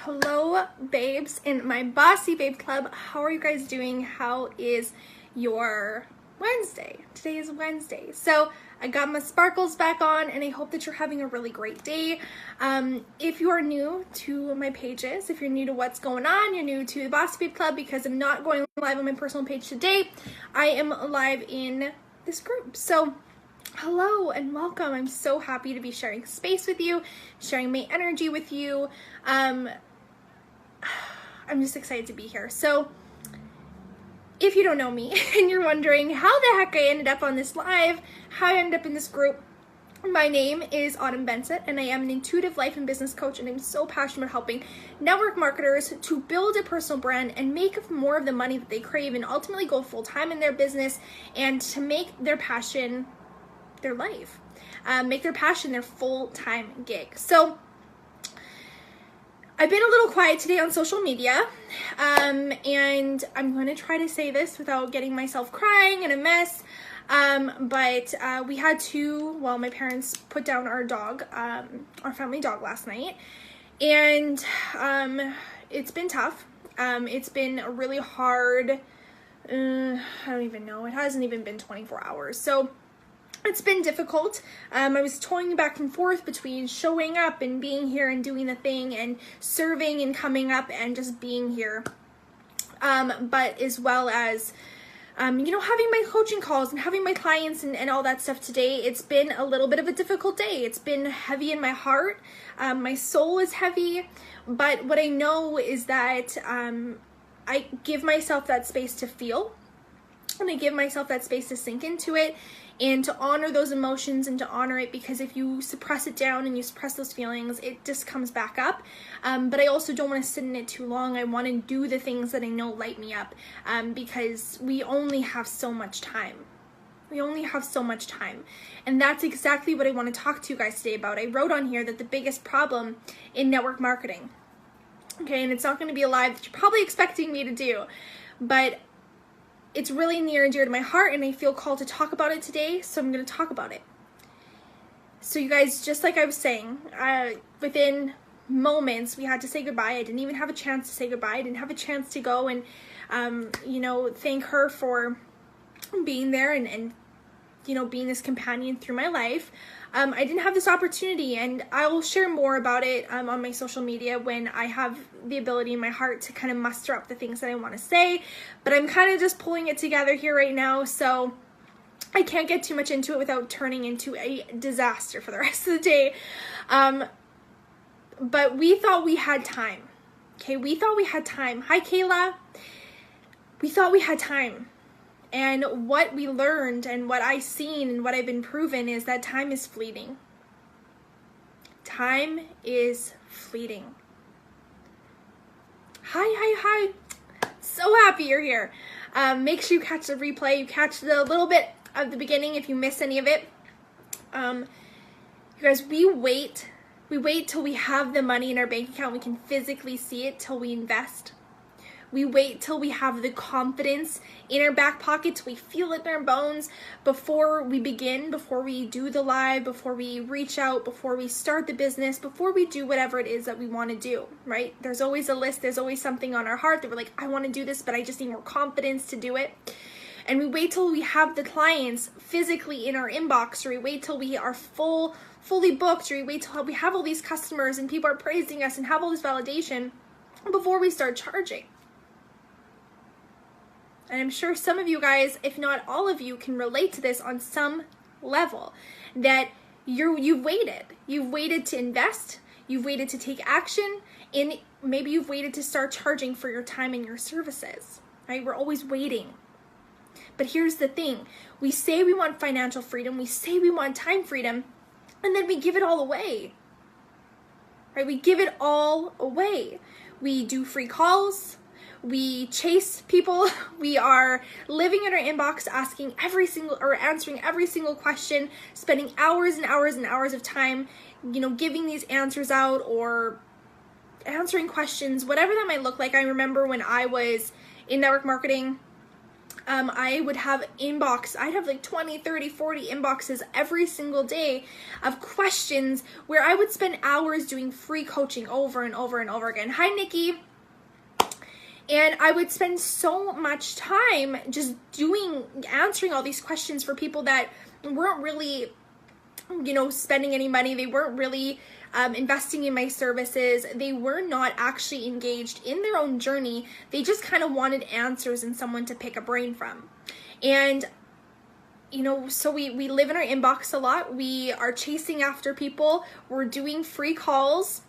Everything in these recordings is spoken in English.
Hello, babes in my Bossy Babe Club. How are you guys doing? How is your Wednesday? Today is Wednesday. So I got my sparkles back on and I hope that you're having a really great day. If you are new to my pages, if you're new to what's going on, you're new to the Bossy Babe Club, because I'm not going live on my personal page today. I am live in this group. So hello and welcome. I'm so happy to be sharing space with you, sharing my energy with you. I'm just excited to be here. So if you don't know me and you're wondering how the heck I ended up on this live, how I ended up in this group, my name is Bensette and I am an intuitive life and business coach, and I'm so passionate about helping network marketers to build a personal brand and make more of the money that they crave and ultimately go full-time in their business and to make their passion their life, make their passion their full-time gig. So I've been a little quiet today on social media, and I'm going to try to say this without getting myself crying and a mess, but we had to, my parents put down our dog, our family dog last night, and it's been tough. It's been a really hard, I don't even know, it hasn't even been 24 hours, so it's been difficult. I was toying back and forth between showing up and being here and doing the thing and serving and coming up and just being here. But as well as, having my coaching calls and having my clients and all that stuff today. It's been a little bit of a difficult day. It's been heavy in my heart. My soul is heavy. But what I know is that I give myself that space to feel. And I give myself that space to sink into it and to honor those emotions and to honor it, because if you suppress it down and you suppress those feelings, it just comes back up. But I also don't want to sit in it too long. I want to do the things that I know light me up, because we only have so much time. We only have so much time. And that's exactly what I want to talk to you guys today about. I wrote on here that the biggest problem in network marketing, okay, and it's not going to be a live that you're probably expecting me to do, but it's really near and dear to my heart, and I feel called to talk about it today, so I'm going to talk about it. So you guys, just like I was saying, within moments, we had to say goodbye. I didn't even have a chance to say goodbye. I didn't have a chance to go and, thank her for being there and being this companion through my life. I didn't have this opportunity, and I will share more about it on my social media when I have the ability in my heart to kind of muster up the things that I want to say, but I'm kind of just pulling it together here right now, so I can't get too much into it without turning into a disaster for the rest of the day. But we thought we had time. Okay, we thought we had time. Hi, Kayla. We thought we had time. And what we learned and what I've seen and what I've been proven is that time is fleeting. Time is fleeting. Hi. So happy you're here. Make sure you catch the replay. You catch the little bit of the beginning if you miss any of it. You guys, we wait till we have the money in our bank account. We can physically see it till we invest. We wait till we have the confidence in our back pocket, till we feel it in our bones before we begin, before we do the live, before we reach out, before we start the business, before we do whatever it is that we want to do, right? There's always a list. There's always something on our heart that we're like, I want to do this, but I just need more confidence to do it. And we wait till we have the clients physically in our inbox, or we wait till we are fully booked, or we wait till we have all these customers and people are praising us and have all this validation before we start charging. And I'm sure some of you guys, if not all of you, can relate to this on some level, that you've waited. You've waited to invest, you've waited to take action, and maybe you've waited to start charging for your time and your services, right? We're always waiting. But here's the thing. We say we want financial freedom, we say we want time freedom, and then we give it all away, right? We give it all away. We do free calls. We chase people. We are living in our inbox, answering every single question, spending hours and hours and hours of time, giving these answers out or answering questions, whatever that might look like. I remember when I was in network marketing, I would have I'd have like 20, 30, 40 inboxes every single day of questions where I would spend hours doing free coaching over and over and over again. Hi, Nikki. And I would spend so much time just answering all these questions for people that weren't really, spending any money. They weren't really investing in my services. They were not actually engaged in their own journey. They just kind of wanted answers and someone to pick a brain from. And, so we live in our inbox a lot. We are chasing after people. We're doing free calls,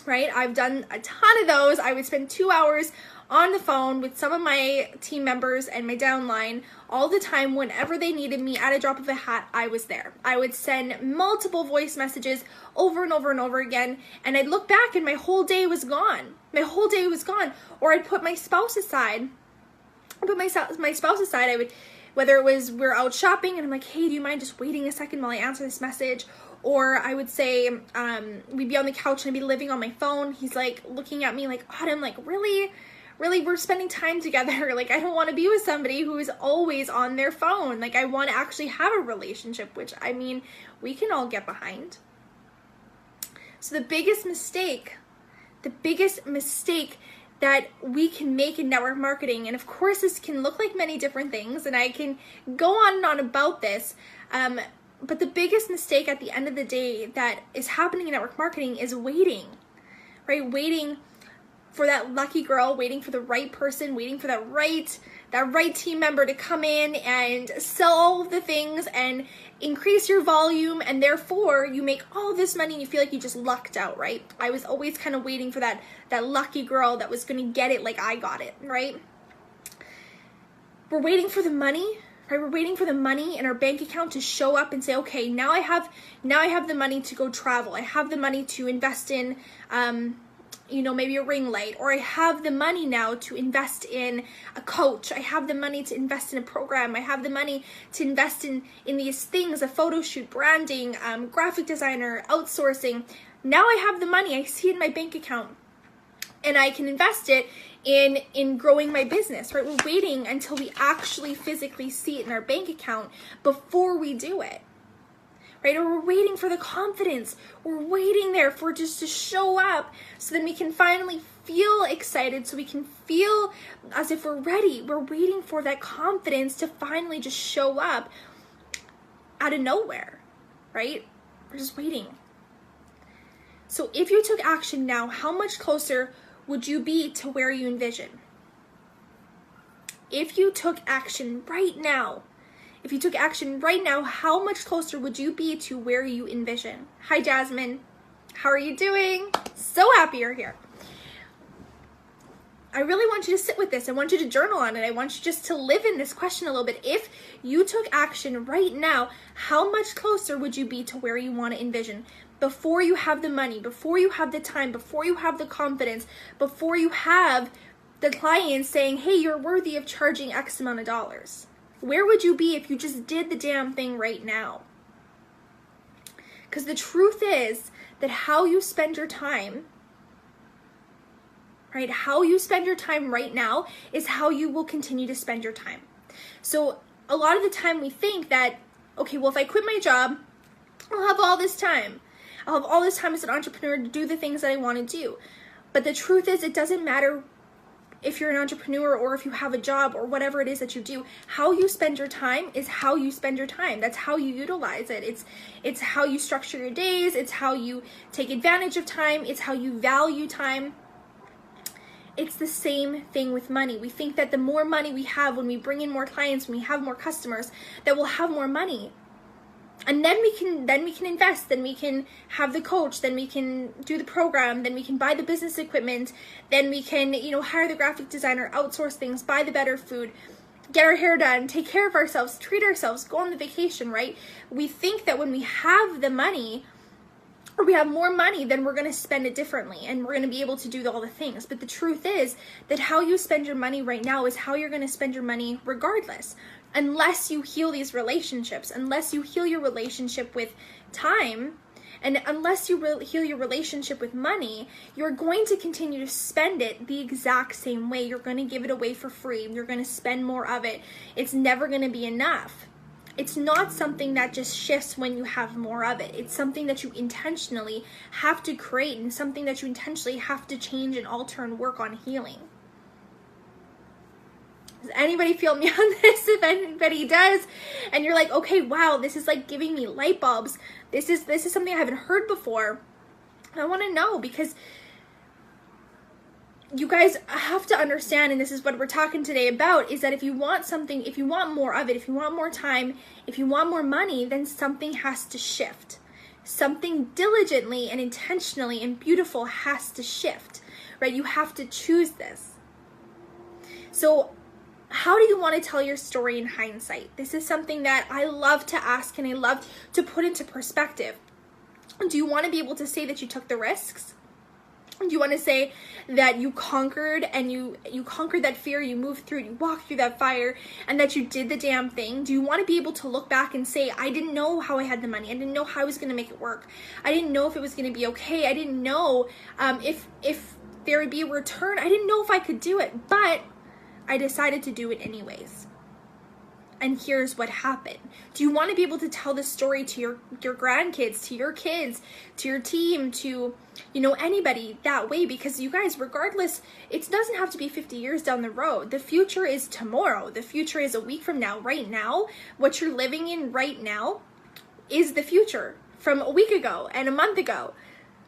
right? I've done a ton of those. I would spend 2 hours on the phone with some of my team members and my downline all the time. Whenever they needed me, at a drop of a hat, I was there. I would send multiple voice messages over and over and over again, and I'd look back and my whole day was gone. Or I'd put my spouse aside. I would, whether it was we're out shopping and I'm like, hey, do you mind just waiting a second while I answer this message? Or I would say, we'd be on the couch and I'd be living on my phone. He's like looking at me like, Autumn, like really, we're spending time together. Like, I don't want to be with somebody who is always on their phone. Like, I want to actually have a relationship, which, I mean, we can all get behind. So the biggest mistake that we can make in network marketing, and of course this can look like many different things, and I can go on and on about this, but the biggest mistake at the end of the day that is happening in network marketing is waiting, right? Waiting for that lucky girl, waiting for the right person, waiting for that right team member to come in and sell all of the things and increase your volume, and therefore you make all this money and you feel like you just lucked out, right? I was always kind of waiting for that lucky girl that was going to get it like I got it, right? We're waiting for the money, right? We're waiting for the money in our bank account to show up and say, okay, now I have the money to go travel. I have the money to invest in maybe a ring light, or I have the money now to invest in a coach. I have the money to invest in a program. I have the money to invest in these things, a photo shoot, branding, graphic designer, outsourcing. Now I have the money. I see it in my bank account and I can invest it in growing my business, right? We're waiting until we actually physically see it in our bank account before we do it. Right? Or we're waiting for the confidence. We're waiting there for just to show up so then we can finally feel excited, so we can feel as if we're ready. We're waiting for that confidence to finally just show up out of nowhere, right? We're just waiting. So if you took action now, how much closer would you be to where you envision? If you took action right now, how much closer would you be to where you envision? Hi, Jasmine. How are you doing? So happy you're here. I really want you to sit with this. I want you to journal on it. I want you just to live in this question a little bit. If you took action right now, how much closer would you be to where you want to envision? Before you have the money, before you have the time, before you have the confidence, before you have the client saying, hey, you're worthy of charging X amount of dollars. Where would you be if you just did the damn thing right now? Because the truth is that how you spend your time, right? How you spend your time right now is how you will continue to spend your time. So a lot of the time we think that, okay, well, if I quit my job, I'll have all this time. I'll have all this time as an entrepreneur to do the things that I want to do. But the truth is, it doesn't matter if you're an entrepreneur or if you have a job or whatever it is that you do. How you spend your time is how you spend your time. That's how you utilize it. It's how you structure your days. It's how you take advantage of time. It's how you value time. It's the same thing with money. We think that the more money we have, when we bring in more clients, when we have more customers, that we'll have more money. And then we can invest, then we can have the coach, then we can do the program, then we can buy the business equipment, then we can, hire the graphic designer, outsource things, buy the better food, get our hair done, take care of ourselves, treat ourselves, go on the vacation, right? We think that when we have the money, or we have more money, then we're going to spend it differently and we're going to be able to do all the things. But the truth is that how you spend your money right now is how you're going to spend your money regardless. Unless you heal these relationships, unless you heal your relationship with time And unless you heal your relationship with money, you're going to continue to spend it the exact same way. You're going to give it away for free. You're going to spend more of it. It's never going to be enough. It's not something that just shifts when you have more of it. It's something that you intentionally have to create, and something that you intentionally have to change and alter and work on healing. Does anybody feel me on this? If anybody does, and you're like, okay, wow, this is like giving me light bulbs. This is something I haven't heard before. I want to know, because you guys have to understand, and this is what we're talking today about, is that if you want something, if you want more of it, if you want more time, if you want more money, then something has to shift. Something diligently and intentionally and beautiful has to shift, right? You have to choose this. So how do you want to tell your story in hindsight? This is something that I love to ask and I love to put into perspective. Do you want to be able to say that you took the risks? Do you want to say that you conquered, and you conquered that fear, you moved through it, you walked through that fire, and that you did the damn thing? Do you want to be able to look back and say, I didn't know how I had the money. I didn't know how I was going to make it work. I didn't know if it was going to be okay. I didn't know if there would be a return. I didn't know if I could do it, but I decided to do it anyways. And here's what happened. Do you want to be able to tell this story to your grandkids, to your kids, to your team, to, anybody that way? Because you guys, regardless, it doesn't have to be 50 years down the road. The future is tomorrow. The future is a week from now. Right now, what you're living in right now is the future from a week ago and a month ago,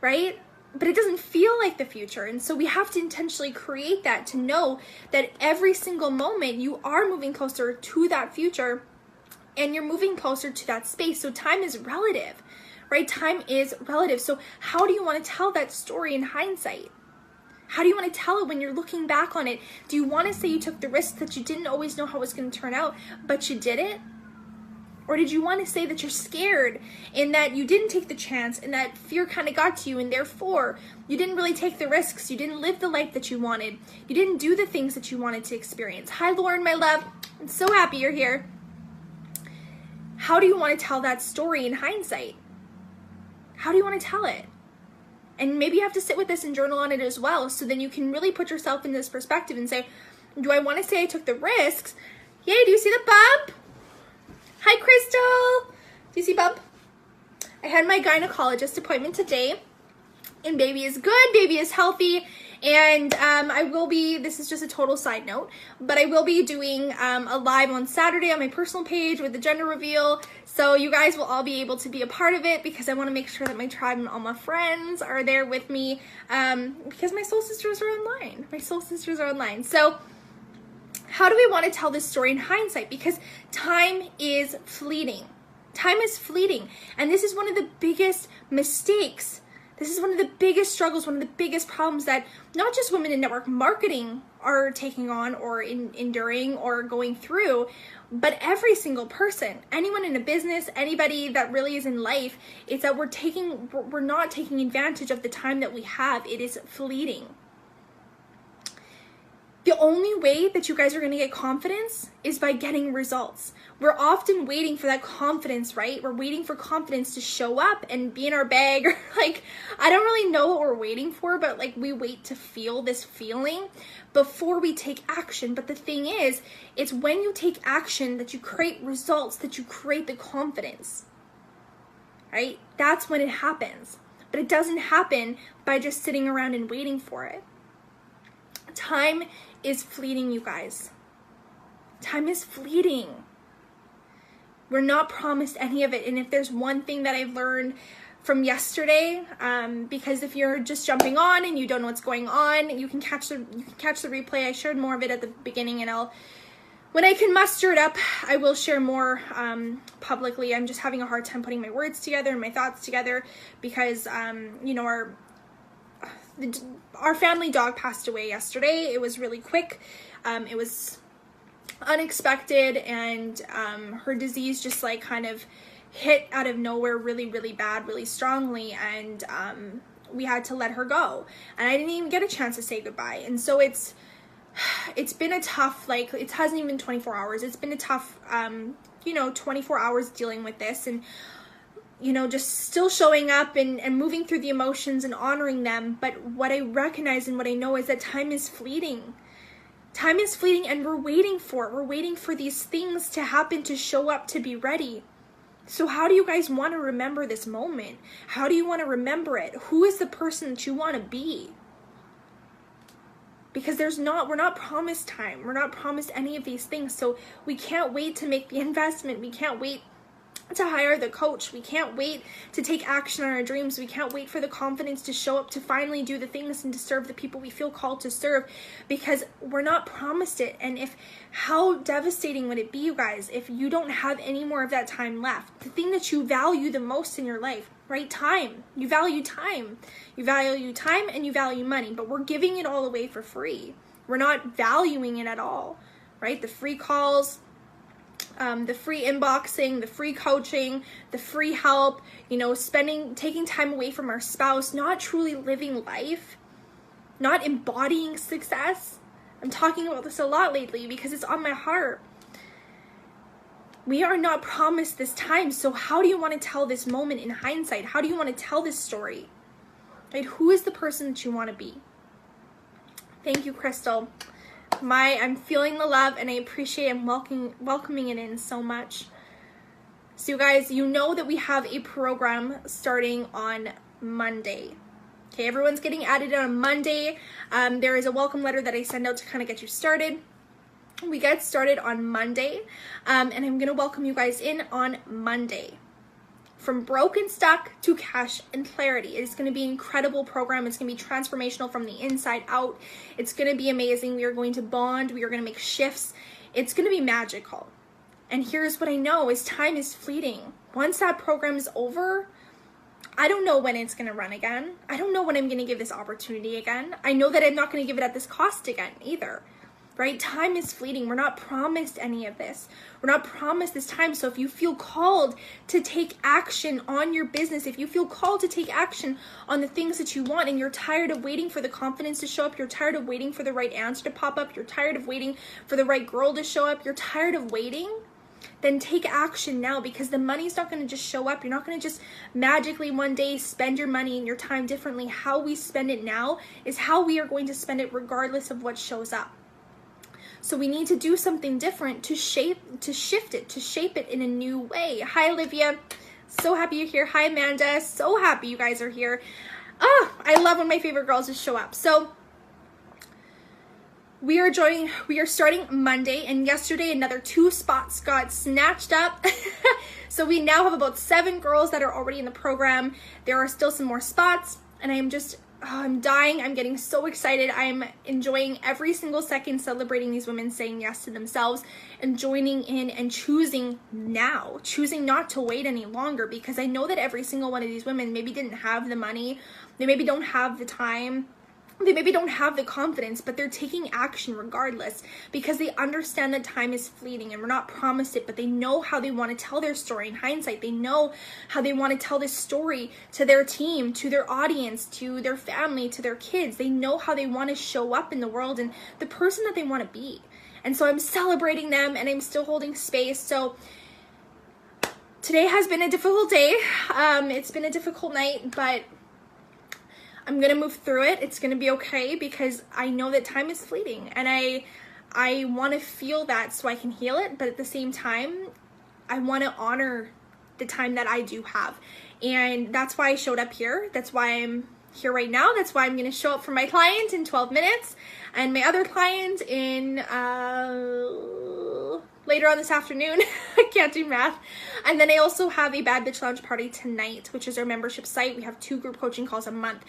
right? But it doesn't feel like the future. And so we have to intentionally create that, to know that every single moment you are moving closer to that future, and you're moving closer to that space. So time is relative, right? Time is relative. So how do you want to tell that story in hindsight? How do you want to tell it when you're looking back on it? Do you want to say you took the risk, that you didn't always know how it was going to turn out, but you did it? Or did you want to say that you're scared, and that you didn't take the chance, and that fear kind of got to you, and therefore you didn't really take the risks, you didn't live the life that you wanted, you didn't do the things that you wanted to experience? Hi, Lauren, my love. I'm so happy you're here. How do you want to tell that story in hindsight? How do you want to tell it? And maybe you have to sit with this and journal on it as well, so then you can really put yourself in this perspective and say, do I want to say I took the risks? Yay, do you see the bump? Hi, Crystal. Do you see bump? I had my gynecologist appointment today, and baby is good, baby is healthy, and I will be, this is just a total side note, but I will be doing a live on Saturday on my personal page with the gender reveal, so you guys will all be able to be a part of it, because I want to make sure that my tribe and all my friends are there with me, because my soul sisters are online. My soul sisters are online. So how do we want to tell this story in hindsight? Because time is fleeting. Time is fleeting. And this is one of the biggest mistakes. This is one of the biggest struggles, one of the biggest problems that not just women in network marketing are taking on or enduring or going through, but every single person, anyone in a business, anybody that really is in life, it's that we're not taking advantage of the time that we have. It is fleeting. The only way that you guys are going to get confidence is by getting results. We're often waiting for that confidence, right? We're waiting for confidence to show up and be in our bag. Or like, I don't really know what we're waiting for, but like we wait to feel this feeling before we take action. But the thing is, it's when you take action that you create results, that you create the confidence, right? That's when it happens. But it doesn't happen by just sitting around and waiting for it. Time is fleeting, you guys. Time is fleeting. We're not promised any of it. And if there's one thing that I've learned from yesterday, because if you're just jumping on and you don't know what's going on, you can catch the replay. I shared more of it at the beginning, and when I can muster it up, I will share more publicly. I'm just having a hard time putting my words together and my thoughts together, because our family dog passed away yesterday. It was really quick. It was unexpected, and her disease just like kind of hit out of nowhere really, really bad, really strongly, and we had to let her go. And I didn't even get a chance to say goodbye. And so it's been a tough, like, it hasn't even been 24 hours. It's been a tough, 24 hours dealing with this. And you know, just still showing up and moving through the emotions and honoring them. But what I recognize and what I know is that time is fleeting. Time is fleeting, and we're waiting for these things to happen, to show up, to be ready. So how do you guys want to remember this moment? How do you want to remember it? Who is the person that you want to be? Because we're not promised time. We're not promised any of these things. So we can't wait to make the investment. We can't wait to hire the coach. We can't wait to take action on our dreams. We can't wait for the confidence to show up, to finally do the things and to serve the people we feel called to serve, because we're not promised it. And how devastating would it be, you guys, if you don't have any more of that time left? The thing that you value the most in your life, right? Time. You value time. You value time and you value money, but we're giving it all away for free. We're not valuing it at all, right? The free calls, the free inboxing, the free coaching, the free help, you know, taking time away from our spouse, not truly living life, not embodying success. I'm talking about this a lot lately because it's on my heart. We are not promised this time. So how do you want to tell this moment in hindsight? How do you want to tell this story? Right? Who is the person that you want to be? Thank you, Crystal. I'm feeling the love, and I appreciate and welcoming it in so much. So you guys, you know that we have a program starting on Monday. Okay, everyone's getting added on Monday. There is a welcome letter that I send out to kind of get you started. We get started on Monday, and I'm going to welcome you guys in on Monday. From broken stuck to cash and clarity. It is going to be an incredible program. It's going to be transformational from the inside out. It's going to be amazing. We are going to bond. We are going to make shifts. It's going to be magical. And here's what I know is time is fleeting. Once that program is over, I don't know when it's going to run again. I don't know when I'm going to give this opportunity again. I know that I'm not going to give it at this cost again either. Right? Time is fleeting. We're not promised any of this. We're not promised this time. So if you feel called to take action on your business, if you feel called to take action on the things that you want, and you're tired of waiting for the confidence to show up, you're tired of waiting for the right answer to pop up, you're tired of waiting for the right girl to show up, you're tired of waiting, then take action now, because the money's not going to just show up. You're not going to just magically one day spend your money and your time differently. How we spend it now is how we are going to spend it regardless of what shows up. So we need to do something different to shift it, to shape it in a new way. Hi, Olivia. So happy you're here. Hi, Amanda. So happy you guys are here. Oh, I love when my favorite girls just show up. So we are starting Monday, and yesterday another 2 spots got snatched up. So we now have about 7 girls that are already in the program. There are still some more spots, and I'm dying. I'm getting so excited. I'm enjoying every single second, celebrating these women saying yes to themselves and joining in and choosing now, choosing not to wait any longer, because I know that every single one of these women maybe didn't have the money, they maybe don't have the time, they maybe don't have the confidence, but they're taking action regardless, because they understand that time is fleeting and we're not promised it, but they know how they want to tell their story in hindsight. They know how they want to tell this story to their team, to their audience, to their family, to their kids. They know how they want to show up in the world and the person that they want to be. And so I'm celebrating them, and I'm still holding space. So today has been a difficult day. It's been a difficult night, but I'm going to move through it. It's going to be okay, because I know that time is fleeting, and I want to feel that so I can heal it. But at the same time, I want to honor the time that I do have. And that's why I showed up here. That's why I'm here right now. That's why I'm going to show up for my client in 12 minutes and my other client in later on this afternoon. I can't do math. And then I also have a Bad Bitch Lounge party tonight, which is our membership site. We have 2 group coaching calls a month.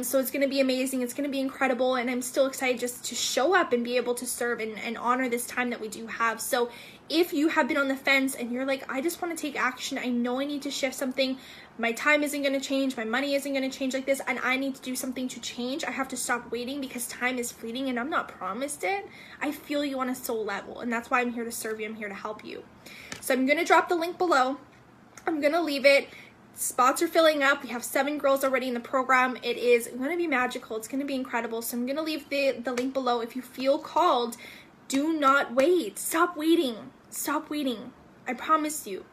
So it's going to be amazing. It's going to be incredible. And I'm still excited just to show up and be able to serve and honor this time that we do have. So if you have been on the fence and you're like, I just want to take action, I know I need to shift something, my time isn't going to change, my money isn't going to change like this, and I need to do something to change, I have to stop waiting because time is fleeting and I'm not promised it, I feel you on a soul level, and that's why I'm here to serve you, I'm here to help you. So I'm going to drop the link below, I'm going to leave it, spots are filling up, we have 7 girls already in the program, it is going to be magical, it's going to be incredible, so I'm going to leave the link below. If you feel called, do not wait, stop waiting, I promise you.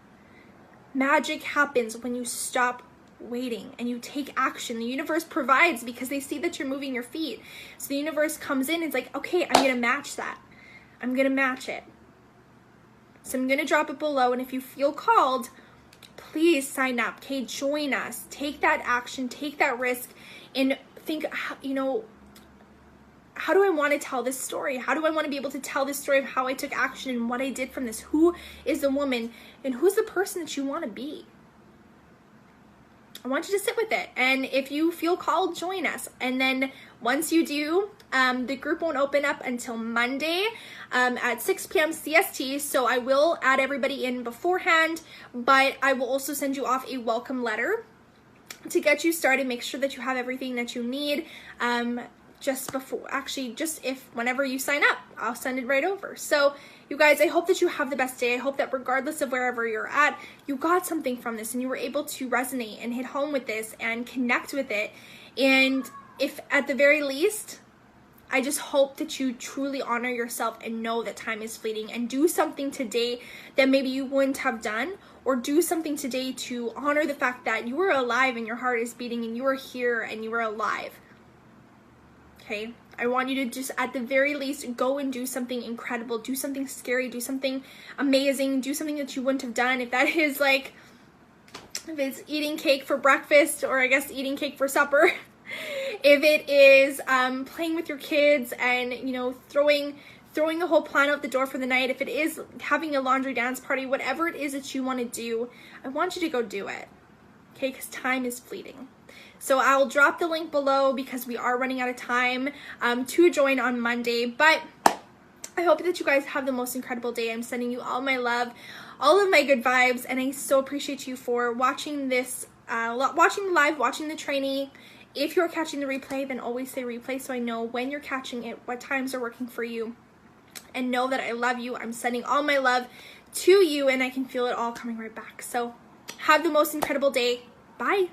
Magic happens when you stop waiting and you take action. The universe provides because they see that you're moving your feet. So the universe comes in and it's like, okay, I'm going to match that. I'm going to match it. So I'm going to drop it below. And if you feel called, please sign up. Okay, join us. Take that action, take that risk, and think, you know, how do I want to tell this story? How do I want to be able to tell this story of how I took action and what I did from this? Who is the woman and who's the person that you want to be? I want you to sit with it. And if you feel called, join us. And then once you do, the group won't open up until Monday at 6 p.m. CST. So I will add everybody in beforehand, but I will also send you off a welcome letter to get you started. Make sure that you have everything that you need. Just before, actually, just whenever you sign up, I'll send it right over. So you guys, I hope that you have the best day. I hope that regardless of wherever you're at, you got something from this and you were able to resonate and hit home with this and connect with it. And if at the very least, I just hope that you truly honor yourself and know that time is fleeting, and do something today that maybe you wouldn't have done, or do something today to honor the fact that you are alive and your heart is beating and you are here and you are alive. Okay, I want you to just, at the very least, go and do something incredible, do something scary, do something amazing, do something that you wouldn't have done. If that is like, if it's eating cake for breakfast, or I guess eating cake for supper, if it is playing with your kids and, you know, throwing the whole plan out the door for the night, if it is having a laundry dance party, whatever it is that you want to do, I want you to go do it. Okay, because time is fleeting. So I'll drop the link below because we are running out of time to join on Monday. But I hope that you guys have the most incredible day. I'm sending you all my love, all of my good vibes, and I so appreciate you for watching this, watching the live, watching the training. If you're catching the replay, then always say replay so I know when you're catching it, what times are working for you. And know that I love you. I'm sending all my love to you, and I can feel it all coming right back. So have the most incredible day. Bye.